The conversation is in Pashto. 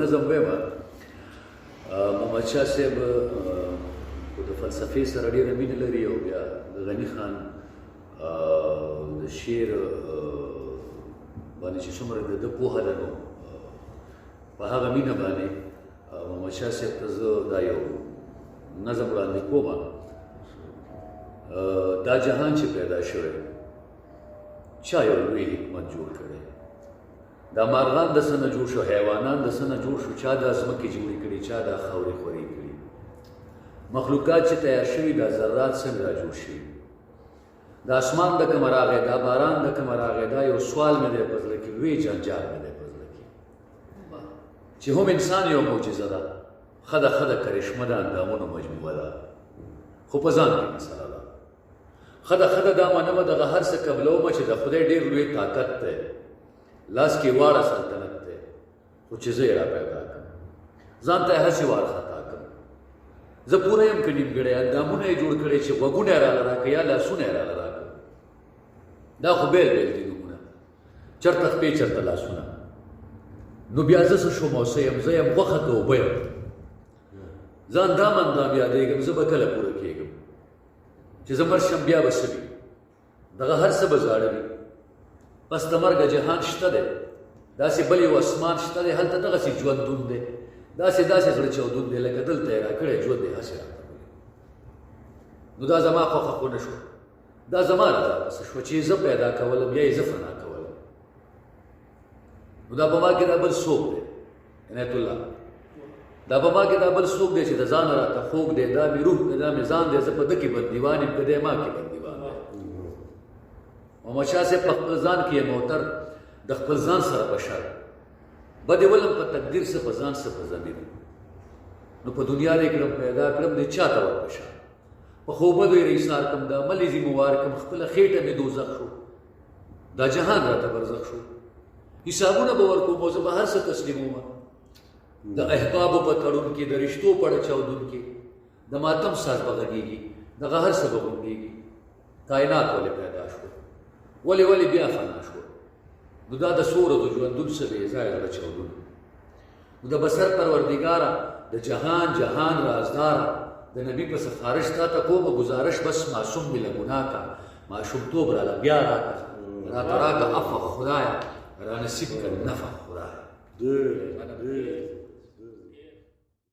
نظم وایم محمد شاه صاحب د فلسفې سره ډېره مینه لري او بیا د غني خان د شعر باندې چې څومره د ده پوهه ده نو په هغه مینه باندې محمد شاه صاحب ته زه دا یو نظم وړاندې کوم. دا جهان چې پیدا شوی چا یو لوی حکمت جوړ کړی، دا مارغان د څه نه جوړ شو، حیوانان د څه نه جوړ شو، چا دا ځمکې جوړې کړي، چا دا خاورې خورې کړي، مخلوقات چې تیار شوي دا ذرات څنګه را جوړ شوي، دا اسمان د کومه راغی، دا باران د کومه راغی، دا یو سوال مې دی په زړه کې، لوی جنجال مې دی په زړه کې چې هم انسان یو معجزه ده، ښه ده ښه ده کرشمه د اندامونو مجموعه ده، خو په ځان کې مسله ده. ښه ده ښه ده دا منمه دغه هر څه قبلومه چې د خدای ډېر لوی طاقت دی، لاس کې واړه سلطنت دی، خو چې زه یې را پیدا کړم ځان ته یې هسې وارخطا کړم. زه پوره یم که نیمګړی، اندامونه یې جوړ کړی چې غوږونه یې راله راکړه یا لاسونه یې راله راکړه، دا خو بیل بیل دي نومونه، چېرته خپې چېرته لاسونه. نو بیا زه څه شوم او څه یم؟ زه یم غوښه که اوبه یم. زه اندام اندام یادېږم، زه به کله پوره کېږم چې زه مړ شم بیا به څه وي؟ دغه هر څه به زاړه وي. پس د مرګه جهان شته دی، داسې بل یو اسمان شته دی، هلته دغسې ژوندون دی، داسې زړه چاودون دی لکه دلته یې راکړی ژوند یې هسې راته وي. نو دا زما خوښه خو نه شوه، دا زما رضا بسه شوه چې زه پیدا کولم یا یې زه فنا کولم. نو دا په ما کې دا بل څوک دی عنایت الله، دا په ما کې دا بل څوک دی چې د ځانه راته خوږ دی، دا مې روح دی، دا مې ځان دی، زه په ده کې بندیوان یم که دی ما کې بندیوان دی. محمد شاه صاحب په خپل ځان کې یې موتر د خپل ځان سره بشر بد ولم په تقدیر څه په ځان څه په ضمیر، نو په دنیا دې کړم پیدا کړم د چا ته وربشر، په خوبدو یې ایثار کړم، د عمل یې ذموار کړم، خپله خېټه مې دوزخ شو، دا جهان راته برزخ شو، حسابونه به ورکوم او زه به هر څه تسلیموم، د احبابو په تړون کې، د رشتو په اړه چاودون کې، د ماتم ساز به غږېږي، دغه هر څه به غونډېږي. کائنات ولې پیدا شو، ولې بیا فنا شو؟ نو دا د څو ورځو ژوندون څه بې ځایه زړه چاودون. نو د بصر پروردګاره، د جهان رازداره، د نبي په سفارش تا ته کومه گزارش، بس معصوم مې له ګناه کا، معشومتوب راله بیا راکړه، راته راکړه عفو خدایه، را نصیب کړه نفع خدایه.